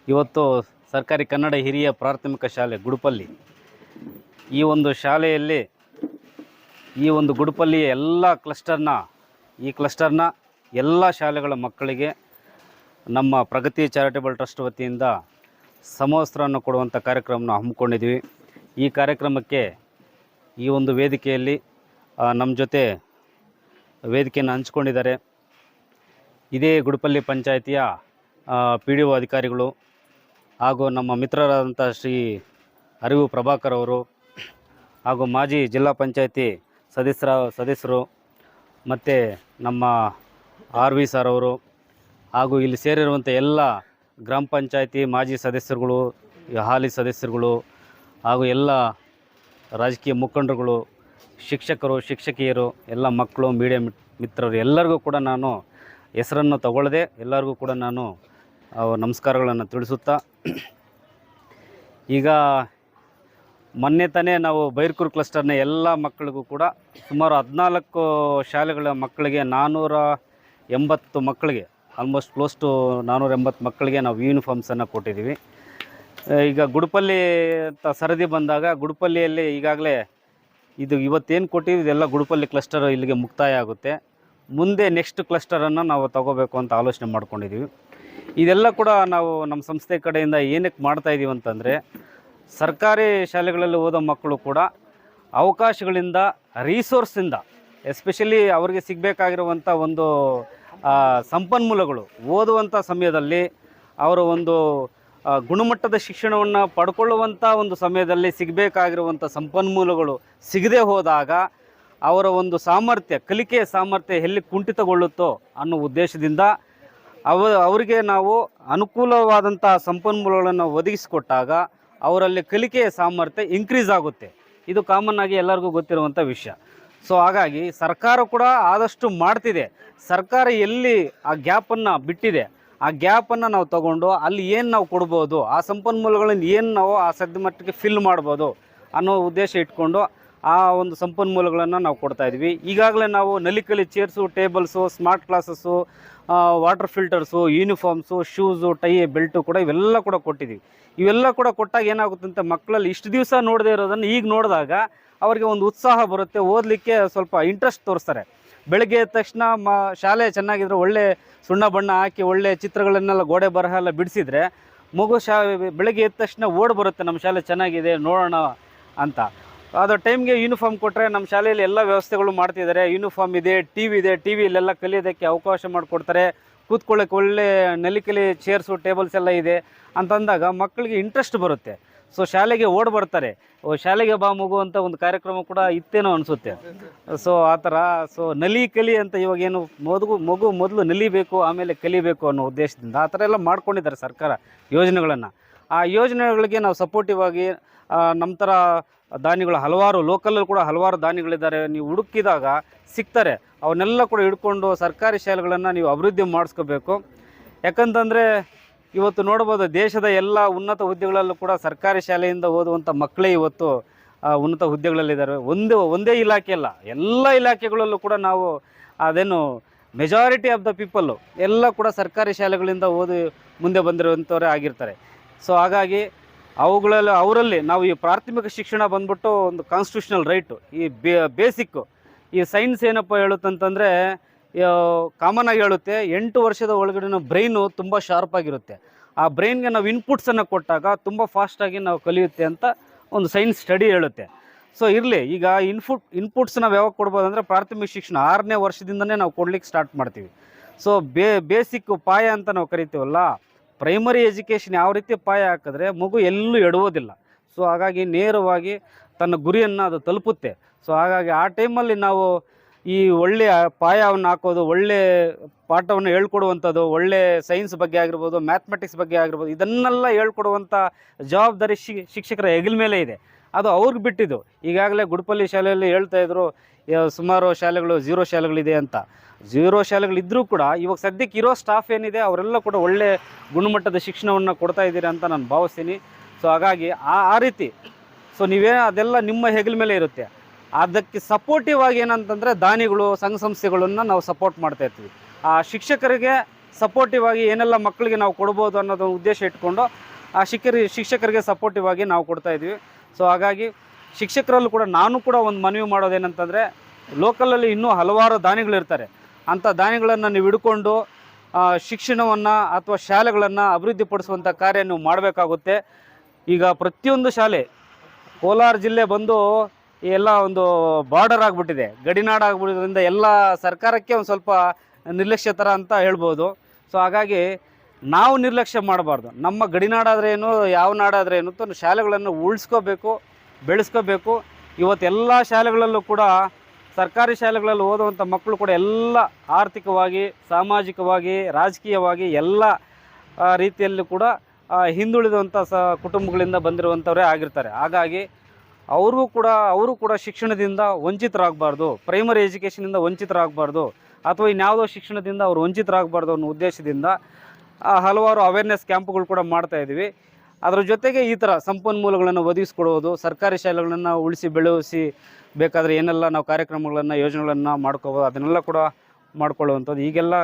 ಇವತ್ತು ಸರ್ಕಾರಿ ಕನ್ನಡ ಹಿರಿಯ ಪ್ರಾಥಮಿಕ ಶಾಲೆ ಗುಡುಪಲ್ಲಿ, ಈ ಒಂದು ಶಾಲೆಯಲ್ಲಿ ಈ ಒಂದು ಗುಡುಪಲ್ಲಿಯ ಎಲ್ಲ ಕ್ಲಸ್ಟರ್ನ ಎಲ್ಲ ಶಾಲೆಗಳ ಮಕ್ಕಳಿಗೆ ನಮ್ಮ ಪ್ರಗತಿ ಚಾರಿಟೇಬಲ್ ಟ್ರಸ್ಟ್ ವತಿಯಿಂದ ಸಮವಸ್ತ್ರವನ್ನು ಕೊಡುವಂಥ ಕಾರ್ಯಕ್ರಮನ ಹಮ್ಮಿಕೊಂಡಿದ್ವಿ. ಈ ಕಾರ್ಯಕ್ರಮಕ್ಕೆ ಈ ಒಂದು ವೇದಿಕೆಯಲ್ಲಿ ನಮ್ಮ ಜೊತೆ ವೇದಿಕೆಯನ್ನು ಹಂಚ್ಕೊಂಡಿದ್ದಾರೆ ಇದೇ ಗುಡುಪಲ್ಲಿ ಪಂಚಾಯಿತಿಯ PDO ಅಧಿಕಾರಿಗಳು ಹಾಗೂ ನಮ್ಮ ಮಿತ್ರರಾದಂಥ ಶ್ರೀ ಅರಿವು ಪ್ರಭಾಕರ್ ಅವರು ಹಾಗೂ ಮಾಜಿ ಜಿಲ್ಲಾ ಪಂಚಾಯಿತಿ ಸದಸ್ಯರು ಮತ್ತು ನಮ್ಮ RV ಸರ್ ಅವರು ಹಾಗೂ ಇಲ್ಲಿ ಸೇರಿರುವಂಥ ಎಲ್ಲ ಗ್ರಾಮ ಪಂಚಾಯಿತಿ ಮಾಜಿ ಸದಸ್ಯರುಗಳು, ಹಾಲಿ ಸದಸ್ಯರುಗಳು ಹಾಗೂ ಎಲ್ಲ ರಾಜಕೀಯ ಮುಖಂಡರುಗಳು, ಶಿಕ್ಷಕರು, ಶಿಕ್ಷಕಿಯರು, ಎಲ್ಲ ಮಕ್ಕಳು, ಮೀಡಿಯಾ ಮಿತ್ರರು ಎಲ್ಲರಿಗೂ ಕೂಡ ನಾನು ಹೆಸರನ್ನು ತಗೊಳ್ಳದೆ ಎಲ್ಲರಿಗೂ ಕೂಡ ನಾನು ನಮಸ್ಕಾರಗಳನ್ನು ತಿಳಿಸುತ್ತಾ, ಈಗ ಮೊನ್ನೆ ತಾನೇ ನಾವು ಬೈರ್ಕೂರು ಕ್ಲಸ್ಟರ್ನ ಎಲ್ಲ ಮಕ್ಕಳಿಗೂ ಕೂಡ ಸುಮಾರು 14 ಶಾಲೆಗಳ ಮಕ್ಕಳಿಗೆ 480 ಮಕ್ಕಳಿಗೆ ಆಲ್ಮೋಸ್ಟ್ ಕ್ಲೋಸ್ ಟು 480 ಮಕ್ಕಳಿಗೆ ನಾವು ಯೂನಿಫಾರ್ಮ್ಸನ್ನು ಕೊಟ್ಟಿದ್ದೀವಿ. ಈಗ ಗುಡುಪಲ್ಲಿ ಅಂತ ಸರದಿ ಬಂದಾಗ ಗುಡುಪಲ್ಲಿಯಲ್ಲಿ ಈಗಾಗಲೇ ಇದು ಇವತ್ತೇನು ಕೊಟ್ಟಿದ್ದೀವಿ ಇದೆಲ್ಲ ಗುಡುಪಲ್ಲಿ ಕ್ಲಸ್ಟರ್ ಇಲ್ಲಿಗೆ ಮುಕ್ತಾಯ ಆಗುತ್ತೆ. ಮುಂದೆ ನೆಕ್ಸ್ಟ್ ಕ್ಲಸ್ಟರನ್ನು ನಾವು ತಗೋಬೇಕು ಅಂತ ಆಲೋಚನೆ ಮಾಡ್ಕೊಂಡಿದ್ದೀವಿ. ಇದೆಲ್ಲ ಕೂಡ ನಾವು ನಮ್ಮ ಸಂಸ್ಥೆ ಕಡೆಯಿಂದ ಏನಕ್ಕೆ ಮಾಡ್ತಾಯಿದ್ದೀವಿ ಅಂತಂದರೆ, ಸರ್ಕಾರಿ ಶಾಲೆಗಳಲ್ಲಿ ಓದೋ ಮಕ್ಕಳು ಕೂಡ ಅವಕಾಶಗಳಿಂದ, ರಿಸೋರ್ಸಿಂದ, ಎಸ್ಪೆಷಲಿ ಅವರಿಗೆ ಸಿಗಬೇಕಾಗಿರುವಂಥ ಒಂದು ಸಂಪನ್ಮೂಲಗಳು, ಓದುವಂಥ ಸಮಯದಲ್ಲಿ ಅವರ ಒಂದು ಗುಣಮಟ್ಟದ ಶಿಕ್ಷಣವನ್ನು ಪಡ್ಕೊಳ್ಳುವಂಥ ಒಂದು ಸಮಯದಲ್ಲಿ ಸಿಗಬೇಕಾಗಿರುವಂಥ ಸಂಪನ್ಮೂಲಗಳು ಸಿಗದೆ ಹೋದಾಗ ಅವರ ಒಂದು ಸಾಮರ್ಥ್ಯ, ಕಲಿಕೆಯ ಸಾಮರ್ಥ್ಯ ಎಲ್ಲಿ ಕುಂಠಿತಗೊಳ್ಳುತ್ತೋ ಅನ್ನೋ ಉದ್ದೇಶದಿಂದ ಅವರಿಗೆ ನಾವು ಅನುಕೂಲವಾದಂಥ ಸಂಪನ್ಮೂಲಗಳನ್ನು ಒದಗಿಸಿಕೊಟ್ಟಾಗ ಅವರಲ್ಲಿ ಕಲಿಕೆಯ ಸಾಮರ್ಥ್ಯ ಇನ್ಕ್ರೀಸ್ ಆಗುತ್ತೆ. ಇದು ಕಾಮನ್ ಆಗಿ ಎಲ್ಲರಿಗೂ ಗೊತ್ತಿರುವಂಥ ವಿಷಯ. ಸೊ ಹಾಗಾಗಿ ಸರ್ಕಾರ ಕೂಡ ಆದಷ್ಟು ಮಾಡ್ತಿದೆ. ಸರ್ಕಾರ ಎಲ್ಲಿ ಆ ಗ್ಯಾಪನ್ನು ಬಿಟ್ಟಿದೆ, ಆ ಗ್ಯಾಪನ್ನು ನಾವು ತಗೊಂಡು ಅಲ್ಲಿ ಏನು ನಾವು ಕೊಡ್ಬೋದು, ಆ ಸಂಪನ್ಮೂಲಗಳನ್ನು ಏನು ನಾವು ಆ ಸದ್ಯ ಮಟ್ಟಿಗೆ ಫಿಲ್ ಮಾಡ್ಬೋದು ಅನ್ನೋ ಉದ್ದೇಶ ಇಟ್ಕೊಂಡು ಆ ಒಂದು ಸಂಪನ್ಮೂಲಗಳನ್ನು ನಾವು ಕೊಡ್ತಾಯಿದ್ವಿ. ಈಗಾಗಲೇ ನಾವು Nali Kali chairs, tables, smart classes, water filters, uniforms, shoes, tie, belt ಕೂಡ ಇವೆಲ್ಲ ಕೂಡ ಕೊಟ್ಟಿದ್ದೀವಿ. ಇವೆಲ್ಲ ಕೂಡ ಕೊಟ್ಟಾಗ ಏನಾಗುತ್ತಂತೆ, ಮಕ್ಕಳಲ್ಲಿ ಇಷ್ಟು ದಿವಸ ನೋಡದೇ ಇರೋದನ್ನು ಈಗ ನೋಡಿದಾಗ ಅವರಿಗೆ ಒಂದು ಉತ್ಸಾಹ ಬರುತ್ತೆ, ಓದಲಿಕ್ಕೆ ಸ್ವಲ್ಪ ಇಂಟ್ರೆಸ್ಟ್ ತೋರಿಸ್ತಾರೆ. ಬೆಳಗ್ಗೆ ಎದ್ದ ತಕ್ಷಣ ಶಾಲೆ ಚೆನ್ನಾಗಿದ್ರೆ, ಒಳ್ಳೆ ಸುಣ್ಣ ಬಣ್ಣ ಹಾಕಿ ಒಳ್ಳೆ ಚಿತ್ರಗಳನ್ನೆಲ್ಲ ಗೋಡೆ ಬರಹ ಎಲ್ಲ ಬಿಡಿಸಿದ್ರೆ ಮಗು ಬೆಳಗ್ಗೆ ಎದ್ದ ತಕ್ಷಣ ಓಡಿ ಬರುತ್ತೆ, ನಮ್ಮ ಶಾಲೆ ಚೆನ್ನಾಗಿದೆ ನೋಡೋಣ ಅಂತ. ಅದು ಟೈಮ್ಗೆ ಯೂನಿಫಾರ್ಮ್ ಕೊಟ್ಟರೆ ನಮ್ಮ ಶಾಲೆಯಲ್ಲಿ ಎಲ್ಲ ವ್ಯವಸ್ಥೆಗಳು ಮಾಡ್ತಿದ್ದಾರೆ. ಯೂನಿಫಾರ್ಮ್ ಇದೆ, TV ಇದೆ, TVಯಲ್ಲೆಲ್ಲ ಕಲಿಯೋದಕ್ಕೆ ಅವಕಾಶ ಮಾಡಿಕೊಡ್ತಾರೆ. ಕೂತ್ಕೊಳ್ಳೋಕ್ಕೆ ಒಳ್ಳೆ ನಲಿಕಲಿ ಚೇರ್ಸು, ಟೇಬಲ್ಸ್ ಎಲ್ಲ ಇದೆ ಅಂತಂದಾಗ ಮಕ್ಕಳಿಗೆ ಇಂಟ್ರೆಸ್ಟ್ ಬರುತ್ತೆ. ಸೊ ಶಾಲೆಗೆ ಓಡಿ ಬರ್ತಾರೆ. ಶಾಲೆಗೆ ಬಾ ಮಗು ಅಂತ ಒಂದು ಕಾರ್ಯಕ್ರಮ ಕೂಡ ಇತ್ತೇನೋ ಅನಿಸುತ್ತೆ. ಸೊ ಆ ಥರ ಕಲಿ ಅಂತ ಇವಾಗೇನು ಮಗು ಮೊದಲು ನಲಿಬೇಕು ಆಮೇಲೆ ಕಲಿಬೇಕು ಅನ್ನೋ ಉದ್ದೇಶದಿಂದ ಆ ಥರ ಎಲ್ಲ ಮಾಡ್ಕೊಂಡಿದ್ದಾರೆ ಸರ್ಕಾರ ಯೋಜನೆಗಳನ್ನು. ಆ ಯೋಜನೆಗಳಿಗೆ ನಾವು ಸಪೋರ್ಟಿವ್ ಆಗಿ ನಮ್ಮ ಥರ ದಾನಿಗಳು ಹಲವಾರು ಲೋಕಲಲ್ಲಿ ಕೂಡ ಹಲವಾರು ದಾನಿಗಳಿದ್ದಾರೆ. ನೀವು ಹುಡುಕಿದಾಗ ಸಿಗ್ತಾರೆ. ಅವನ್ನೆಲ್ಲ ಕೂಡ ಹಿಡ್ಕೊಂಡು ಸರ್ಕಾರಿ ಶಾಲೆಗಳನ್ನು ನೀವು ಅಭಿವೃದ್ಧಿ ಮಾಡಿಸ್ಕೋಬೇಕು. ಯಾಕಂತಂದರೆ ಇವತ್ತು ನೋಡ್ಬೋದು, ದೇಶದ ಎಲ್ಲ ಉನ್ನತ ಹುದ್ದೆಗಳಲ್ಲೂ ಕೂಡ ಸರ್ಕಾರಿ ಶಾಲೆಯಿಂದ ಓದುವಂಥ ಮಕ್ಕಳೇ ಇವತ್ತು ಉನ್ನತ ಹುದ್ದೆಗಳಲ್ಲಿದ್ದಾರೆ. ಒಂದೇ ಇಲಾಖೆ ಅಲ್ಲ, ಎಲ್ಲ ಇಲಾಖೆಗಳಲ್ಲೂ ಕೂಡ ನಾವು ಅದೇನು ಮೆಜಾರಿಟಿ ಆಫ್ ದ ಪೀಪಲ್ಲು ಎಲ್ಲ ಕೂಡ ಸರ್ಕಾರಿ ಶಾಲೆಗಳಿಂದ ಓದಿ ಮುಂದೆ ಬಂದಿರುವಂಥವರೇ ಆಗಿರ್ತಾರೆ. ಸೊ ಹಾಗಾಗಿ ಅವರಲ್ಲಿ ನಾವು ಈ ಪ್ರಾಥಮಿಕ ಶಿಕ್ಷಣ ಬಂದ್ಬಿಟ್ಟು ಒಂದು ಕಾನ್ಸ್ಟಿಟ್ಯೂಷನಲ್ ರೈಟು. ಈ ಬೇಸಿಕ್ಕು ಈ ಸೈನ್ಸ್ ಏನಪ್ಪ ಹೇಳುತ್ತಂತಂದರೆ, ಕಾಮನ್ ಆಗಿ ಹೇಳುತ್ತೆ, 8 ವರ್ಷದ ಒಳಗಡೆ ಬ್ರೈನು ತುಂಬ ಶಾರ್ಪ್ ಆಗಿರುತ್ತೆ. ಆ ಬ್ರೈನ್ಗೆ ನಾವು ಇನ್ಪುಟ್ಸನ್ನು ಕೊಟ್ಟಾಗ ತುಂಬ ಫಾಸ್ಟಾಗಿ ನಾವು ಕಲಿಯುತ್ತೆ ಅಂತ ಒಂದು ಸೈನ್ಸ್ ಸ್ಟಡಿ ಹೇಳುತ್ತೆ. ಸೊ ಇರಲಿ, ಈಗ ಇನ್ಪುಟ್ಸ್ ನಾವು ಯಾವಾಗ ಕೊಡ್ಬೋದು ಅಂದರೆ, ಪ್ರಾಥಮಿಕ ಶಿಕ್ಷಣ 6ನೇ ವರ್ಷದಿಂದನೇ ನಾವು ಕೊಡ್ಲಿಕ್ಕೆ ಸ್ಟಾರ್ಟ್ ಮಾಡ್ತೀವಿ. ಸೊ ಬೇಸಿಕ್ ಪಾಯ ಅಂತ ನಾವು ಕರಿತೀವಲ್ಲ, ಪ್ರೈಮರಿ ಎಜುಕೇಷನ್ ಯಾವ ರೀತಿ ಪಾಯ ಹಾಕಿದ್ರೆ ಮಗು ಎಲ್ಲೂ ಎಡುವುದಿಲ್ಲ. ಸೊ ಹಾಗಾಗಿ ನೇರವಾಗಿ ತನ್ನ ಗುರಿಯನ್ನು ಅದು ತಲುಪುತ್ತೆ. ಸೊ ಹಾಗಾಗಿ ಆ ಟೈಮಲ್ಲಿ ನಾವು ಈ ಒಳ್ಳೆಯ ಪಾಯವನ್ನು ಹಾಕೋದು, ಒಳ್ಳೆ ಪಾಠವನ್ನು ಹೇಳ್ಕೊಡುವಂಥದ್ದು, ಒಳ್ಳೆ ಸೈನ್ಸ್ ಬಗ್ಗೆ ಆಗಿರ್ಬೋದು, ಮ್ಯಾಥಮೆಟಿಕ್ಸ್ ಬಗ್ಗೆ ಆಗಿರ್ಬೋದು, ಇದನ್ನೆಲ್ಲ ಹೇಳ್ಕೊಡುವಂಥ ಜವಾಬ್ದಾರಿ ಶಿಕ್ಷಕರ ಹೆಗಲ ಮೇಲೆ ಇದೆ. ಅದು ಅವ್ರಿಗೆ ಬಿಟ್ಟಿದ್ದು. ಈಗಾಗಲೇ ಗುಡುಪಲ್ಲಿ ಶಾಲೆಯಲ್ಲಿ ಹೇಳ್ತಾಯಿದ್ರು ಸುಮಾರು ಶಾಲೆಗಳು 0 ಶಾಲೆಗಳಿದೆ ಅಂತ. 0 ಶಾಲೆಗಳಿದ್ದರೂ ಕೂಡ ಇವಾಗ ಸದ್ಯಕ್ಕೆ ಇರೋ ಸ್ಟಾಫ್ ಏನಿದೆ ಅವರೆಲ್ಲ ಕೂಡ ಒಳ್ಳೆ ಗುಣಮಟ್ಟದ ಶಿಕ್ಷಣವನ್ನು ಕೊಡ್ತಾ ಇದ್ದೀರಿ ಅಂತ ನಾನು ಭಾವಿಸ್ತೀನಿ. ಸೊ ಹಾಗಾಗಿ ಆ ರೀತಿ ಅದೆಲ್ಲ ನಿಮ್ಮ ಹೆಗಲ ಮೇಲೆ ಇರುತ್ತೆ. ಅದಕ್ಕೆ ಸಪೋರ್ಟಿವ್ ಆಗಿ ಏನಂತಂದರೆ ದಾನಿಗಳು, ಸಂಘ ಸಂಸ್ಥೆಗಳನ್ನು ನಾವು ಸಪೋರ್ಟ್ ಮಾಡ್ತಾ ಇರ್ತೀವಿ. ಆ ಶಿಕ್ಷಕರಿಗೆ ಸಪೋರ್ಟಿವ್ ಆಗಿ ಏನೆಲ್ಲ ಮಕ್ಕಳಿಗೆ ನಾವು ಕೊಡ್ಬೋದು ಅನ್ನೋದು ಉದ್ದೇಶ ಇಟ್ಕೊಂಡು ಆ ಶಿಕ್ಷಕರಿಗೆ ಸಪೋರ್ಟಿವ್ ಆಗಿ ನಾವು ಕೊಡ್ತಾಯಿದ್ವಿ. ಸೊ ಹಾಗಾಗಿ ಶಿಕ್ಷಕರಲ್ಲೂ ಕೂಡ ನಾನು ಕೂಡ ಒಂದು ಮನವಿ ಮಾಡೋದೇನಂತಂದರೆ, ಲೋಕಲಲ್ಲಿ ಇನ್ನೂ ಹಲವಾರು ದಾನಿಗಳಿರ್ತಾರೆ. ಅಂಥ ದಾನಿಗಳನ್ನು ನೀವು ಹಿಡ್ಕೊಂಡು ಶಿಕ್ಷಣವನ್ನು ಅಥವಾ ಶಾಲೆಗಳನ್ನು ಅಭಿವೃದ್ಧಿಪಡಿಸುವಂಥ ಕಾರ್ಯ ನೀವು ಮಾಡಬೇಕಾಗುತ್ತೆ. ಈಗ ಪ್ರತಿಯೊಂದು ಶಾಲೆ ಕೋಲಾರ ಜಿಲ್ಲೆ ಬಂದು ಎಲ್ಲ ಒಂದು ಬಾರ್ಡರ್ ಆಗಿಬಿಟ್ಟಿದೆ, ಗಡಿನಾಡು ಆಗಿಬಿಡೋದ್ರಿಂದ ಎಲ್ಲ ಸರ್ಕಾರಕ್ಕೆ ಒಂದು ಸ್ವಲ್ಪ ನಿರ್ಲಕ್ಷ್ಯ ಥರ ಅಂತ ಹೇಳ್ಬೋದು. ಸೊ ಹಾಗಾಗಿ ನಾವು ನಿರ್ಲಕ್ಷ್ಯ ಮಾಡಬಾರ್ದು. ನಮ್ಮ ಗಡಿನಾಡಾದ್ರೇನು ಯಾವ ನಾಡಾದ್ರೇನು ಅಂತ ಶಾಲೆಗಳನ್ನು ಉಳಿಸ್ಕೋಬೇಕು, ಬೆಳೆಸ್ಕೋಬೇಕು. ಇವತ್ತು ಎಲ್ಲ ಶಾಲೆಗಳಲ್ಲೂ ಕೂಡ ಸರ್ಕಾರಿ ಶಾಲೆಗಳಲ್ಲಿ ಓದುವಂಥ ಮಕ್ಕಳು ಕೂಡ ಎಲ್ಲ ಆರ್ಥಿಕವಾಗಿ, ಸಾಮಾಜಿಕವಾಗಿ, ರಾಜಕೀಯವಾಗಿ ಎಲ್ಲ ರೀತಿಯಲ್ಲೂ ಕೂಡ ಹಿಂದುಳಿದಂಥ ಕುಟುಂಬಗಳಿಂದ ಬಂದಿರುವಂಥವರೇ ಆಗಿರ್ತಾರೆ. ಹಾಗಾಗಿ ಅವರು ಕೂಡ ಶಿಕ್ಷಣದಿಂದ ವಂಚಿತರಾಗಬಾರ್ದು, ಪ್ರೈಮರಿ ಎಜುಕೇಷನಿಂದ ವಂಚಿತರಾಗಬಾರ್ದು, ಅಥವಾ ಇನ್ಯಾವುದೋ ಶಿಕ್ಷಣದಿಂದ ಅವರು ವಂಚಿತರಾಗಬಾರ್ದು ಅನ್ನೋ ಉದ್ದೇಶದಿಂದ ಹಲವಾರು ಅವೇರ್ನೆಸ್ ಕ್ಯಾಂಪ್ಗಳು ಕೂಡ ಮಾಡ್ತಾಯಿದ್ವಿ. ಅದರ ಜೊತೆಗೆ ಈ ಥರ ಸಂಪನ್ಮೂಲಗಳನ್ನು ಒದಗಿಸ್ಕೊಡೋದು, ಸರ್ಕಾರಿ ಶಾಲೆಗಳನ್ನು ಉಳಿಸಿ ಬೆಳೆಸಿ ಬೇಕಾದರೆ ಏನೆಲ್ಲ ನಾವು ಕಾರ್ಯಕ್ರಮಗಳನ್ನು, ಯೋಜನೆಗಳನ್ನು ಮಾಡ್ಕೋಬೋದು ಅದನ್ನೆಲ್ಲ ಕೂಡ ಮಾಡ್ಕೊಳ್ಳುವಂಥದ್ದು. ಈಗೆಲ್ಲ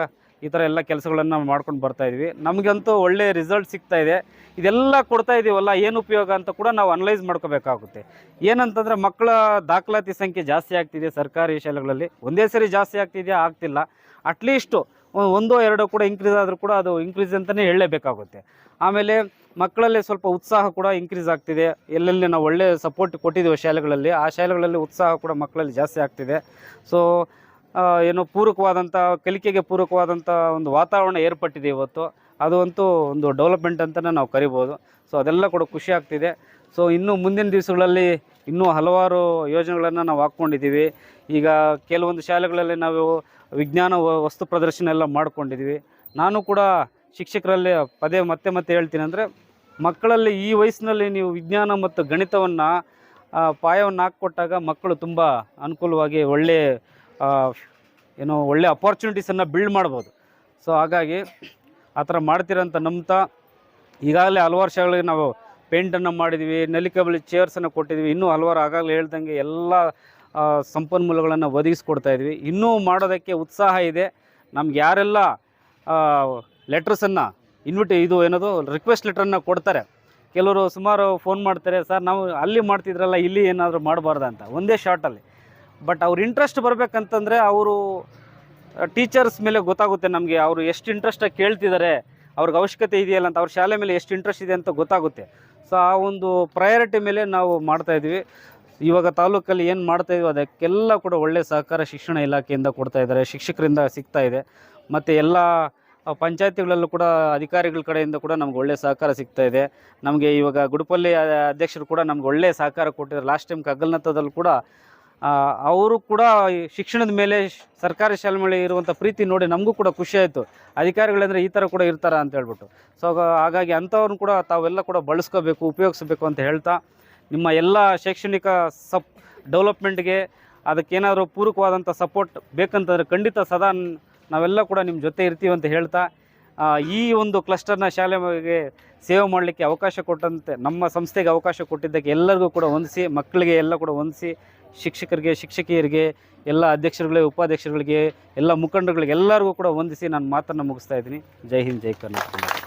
ಈ ಥರ ಎಲ್ಲ ಕೆಲಸಗಳನ್ನು ಮಾಡ್ಕೊಂಡು ಬರ್ತಾಯಿದ್ವಿ. ನಮಗಂತೂ ಒಳ್ಳೆಯ ರಿಸಲ್ಟ್ ಸಿಗ್ತಾಯಿದೆ. ಇದೆಲ್ಲ ಕೊಡ್ತಾ ಇದ್ದೀವಲ್ಲ, ಏನು ಉಪಯೋಗ ಅಂತ ಕೂಡ ನಾವು ಅನಲೈಸ್ ಮಾಡ್ಕೋಬೇಕಾಗುತ್ತೆ. ಏನಂತಂದರೆ, ಮಕ್ಕಳ ದಾಖಲಾತಿ ಸಂಖ್ಯೆ ಜಾಸ್ತಿ ಆಗ್ತಿದೆ ಸರ್ಕಾರಿ ಶಾಲೆಗಳಲ್ಲಿ. ಒಂದೇ ಸರಿ ಜಾಸ್ತಿ ಆಗ್ತಿದೆಯಾ? ಆಗ್ತಿಲ್ಲ. ಅಟ್ಲೀಸ್ಟು ಒಂದೋ ಎರಡೋ ಕೂಡ ಇಂಕ್ರೀಸ್ ಆದರೂ ಕೂಡ ಅದು ಇಂಕ್ರೀಸ್ ಅಂತಲೇ ಹೇಳಲೇಬೇಕಾಗುತ್ತೆ. ಆಮೇಲೆ ಮಕ್ಕಳಲ್ಲಿ ಸ್ವಲ್ಪ ಉತ್ಸಾಹ ಕೂಡ ಇಂಕ್ರೀಸ್ ಆಗ್ತಿದೆ. ಎಲ್ಲೆಲ್ಲಿ ನಾವು ಒಳ್ಳೆಯ ಸಪೋರ್ಟ್ ಕೊಟ್ಟಿದ್ದೀವಿ ಶಾಲೆಗಳಲ್ಲಿ, ಆ ಶಾಲೆಗಳಲ್ಲಿ ಉತ್ಸಾಹ ಕೂಡ ಮಕ್ಕಳಲ್ಲಿ ಜಾಸ್ತಿ ಆಗ್ತಿದೆ. ಸೊ ಏನೋ ಪೂರಕವಾದಂಥ ಕಲಿಕೆಗೆ ಪೂರಕವಾದಂಥ ಒಂದು ವಾತಾವರಣ ಏರ್ಪಟ್ಟಿದೆ ಇವತ್ತು. ಅದು ಅಂತೂ ಒಂದು ಡೆವಲಪ್ಮೆಂಟ್ ಅಂತಲೇ ನಾವು ಕರಿಬೋದು. ಸೊ ಅದೆಲ್ಲ ಕೂಡ ಖುಷಿ ಆಗ್ತಿದೆ. ಸೊ ಇನ್ನು ಮುಂದಿನ ದಿವಸಗಳಲ್ಲಿ ಇನ್ನೂ ಹಲವಾರು ಯೋಜನೆಗಳನ್ನು ನಾವು ಹಾಕ್ಕೊಂಡಿದ್ದೀವಿ. ಈಗ ಕೆಲವೊಂದು ಶಾಲೆಗಳಲ್ಲಿ ನಾವು ವಿಜ್ಞಾನ ವಸ್ತು ಪ್ರದರ್ಶನ ಎಲ್ಲ ಮಾಡ್ಕೊಂಡಿದ್ದೀವಿ. ನಾನು ಕೂಡ ಶಿಕ್ಷಕರಲ್ಲಿ ಮತ್ತೆ ಹೇಳ್ತೀನಿ ಅಂದರೆ, ಮಕ್ಕಳಲ್ಲಿ ಈ ವಯಸ್ಸಿನಲ್ಲಿ ನೀವು ವಿಜ್ಞಾನ ಮತ್ತು ಗಣಿತವನ್ನು ಪಾಯವನ್ನು ಹಾಕ್ಕೊಟ್ಟಾಗ ಮಕ್ಕಳು ತುಂಬ ಅನುಕೂಲವಾಗಿ ಒಳ್ಳೆ ಅಪಾರ್ಚುನಿಟೀಸನ್ನು ಬಿಲ್ಡ್ ಮಾಡ್ಬೋದು. ಸೊ ಹಾಗಾಗಿ ಆ ಥರ ಮಾಡ್ತೀರಂತ ನಂಬ್ತಾ, ಈಗಾಗಲೇ ಹಲವಾರು ಶಾಲೆಗಳಿಗೆ ನಾವು ಪೇಂಟನ್ನು ಮಾಡಿದ್ವಿ, ನಲಿಕಬಳಿ ಚೇರ್ಸನ್ನು ಕೊಟ್ಟಿದ್ವಿ. ಇನ್ನೂ ಹಲವಾರು ಆಗಾಗಲೇ ಹೇಳ್ದಂಗೆ ಎಲ್ಲ ಸಂಪನ್ಮೂಲಗಳನ್ನು ಒದಗಿಸ್ಕೊಡ್ತಾಯಿದ್ವಿ. ಇನ್ನೂ ಮಾಡೋದಕ್ಕೆ ಉತ್ಸಾಹ ಇದೆ. ನಮ್ಗೆ ಯಾರೆಲ್ಲ ಲೆಟ್ರಸನ್ನು ಇದು ಏನದು ರಿಕ್ವೆಸ್ಟ್ ಲೆಟ್ರನ್ನು ಕೊಡ್ತಾರೆ, ಕೆಲವರು ಸುಮಾರು ಫೋನ್ ಮಾಡ್ತಾರೆ, ಸರ್ ನಾವು ಅಲ್ಲಿ ಮಾಡ್ತಿದ್ರಲ್ಲ ಇಲ್ಲಿ ಏನಾದರೂ ಮಾಡಬಾರ್ದು ಅಂತ ಒಂದೇ ಶಾರ್ಟಲ್ಲಿ. ಬಟ್ ಅವ್ರ ಇಂಟ್ರೆಸ್ಟ್ ಬರಬೇಕಂತಂದರೆ ಅವರು ಟೀಚರ್ಸ್ ಮೇಲೆ ಗೊತ್ತಾಗುತ್ತೆ ನಮಗೆ, ಅವರು ಎಷ್ಟು ಇಂಟ್ರೆಸ್ಟಾಗಿ ಕೇಳ್ತಿದ್ದಾರೆ, ಅವ್ರಿಗೆ ಅವಶ್ಯಕತೆ ಇದೆಯಲ್ಲ ಅಂತ, ಅವ್ರ ಶಾಲೆ ಮೇಲೆ ಎಷ್ಟು ಇಂಟ್ರೆಸ್ಟ್ ಇದೆ ಅಂತ ಗೊತ್ತಾಗುತ್ತೆ. ಸೊ ಆ ಒಂದು ಪ್ರಯಾರಿಟಿ ಮೇಲೆ ನಾವು ಮಾಡ್ತಾಯಿದ್ವಿ. ಇವಾಗ ತಾಲೂಕಲ್ಲಿ ಏನು ಮಾಡ್ತಾಯಿದ್ವಿ ಅದಕ್ಕೆಲ್ಲ ಕೂಡ ಒಳ್ಳೆಯ ಸಹಕಾರ ಶಿಕ್ಷಣ ಇಲಾಖೆಯಿಂದ ಕೊಡ್ತಾಯಿದ್ದಾರೆ, ಶಿಕ್ಷಕರಿಂದ ಸಿಗ್ತಾಯಿದೆ. ಮತ್ತು ಎಲ್ಲ ಪಂಚಾಯತಿಗಳಲ್ಲೂ ಕೂಡ ಅಧಿಕಾರಿಗಳ ಕಡೆಯಿಂದ ಕೂಡ ನಮ್ಗೆ ಒಳ್ಳೆಯ ಸಹಕಾರ ಸಿಗ್ತಾಯಿದೆ. ನಮಗೆ ಇವಾಗ ಗುಡುಪಲ್ಲಿ ಅಧ್ಯಕ್ಷರು ಕೂಡ ನಮ್ಗೆ ಒಳ್ಳೆಯ ಸಹಕಾರ ಕೊಟ್ಟಿದ್ದಾರೆ. ಲಾಸ್ಟ್ ಟೈಮ್ ಕಗ್ಗಲ್ನತ್ತದಲ್ಲಿ ಕೂಡ ಅವರು ಕೂಡ ಶಿಕ್ಷಣದ ಮೇಲೆ, ಸರ್ಕಾರಿ ಶಾಲೆ ಮೇಲೆ ಇರುವಂಥ ಪ್ರೀತಿ ನೋಡಿ ನಮಗೂ ಕೂಡ ಖುಷಿ ಆಯಿತು. ಅಧಿಕಾರಿಗಳಂದರೆ ಈ ಥರ ಕೂಡ ಇರ್ತಾರ ಅಂತ ಹೇಳ್ಬಿಟ್ಟು. ಸೊ ಹಾಗಾಗಿ ಅಂಥವ್ರನ್ನ ಕೂಡ ತಾವೆಲ್ಲ ಕೂಡ ಬಳಸ್ಕೋಬೇಕು, ಉಪಯೋಗಿಸ್ಬೇಕು ಅಂತ ಹೇಳ್ತಾ, ನಿಮ್ಮ ಎಲ್ಲ ಶೈಕ್ಷಣಿಕ ಡೆವಲಪ್ಮೆಂಟ್ಗೆ ಅದಕ್ಕೇನಾದರೂ ಪೂರಕವಾದಂಥ ಸಪೋರ್ಟ್ ಬೇಕಂತಂದರೆ ಖಂಡಿತ ಸದಾ ನಾವೆಲ್ಲ ಕೂಡ ನಿಮ್ಮ ಜೊತೆ ಇರ್ತೀವಿ ಅಂತ ಹೇಳ್ತಾ, ಈ ಒಂದು ಕ್ಲಸ್ಟರ್ನ ಶಾಲೆಗೆ ಸೇವೆ ಮಾಡಲಿಕ್ಕೆ ಅವಕಾಶ ಕೊಟ್ಟಂತೆ, ನಮ್ಮ ಸಂಸ್ಥೆಗೆ ಅವಕಾಶ ಕೊಟ್ಟಿದ್ದಕ್ಕೆ ಎಲ್ಲರಿಗೂ ಕೂಡ ವಂದಿಸಿ, ಮಕ್ಕಳಿಗೆ ಎಲ್ಲ ಕೂಡ ವಂದಿಸಿ, ಶಿಕ್ಷಕರಿಗೆ, ಶಿಕ್ಷಕಿಯರಿಗೆ, ಎಲ್ಲ ಅಧ್ಯಕ್ಷರುಗಳಿಗೆ, ಉಪಾಧ್ಯಕ್ಷರುಗಳಿಗೆ, ಎಲ್ಲ ಮುಖಂಡರುಗಳಿಗೆ ಎಲ್ಲರಿಗೂ ಕೂಡ ವಂದಿಸಿ ನಾನು ಮಾತನ್ನು ಮುಗಿಸ್ತಾ ಇದ್ದೀನಿ. ಜೈ ಹಿಂದ್, ಜೈ ಕರ್ನಾಟಕ.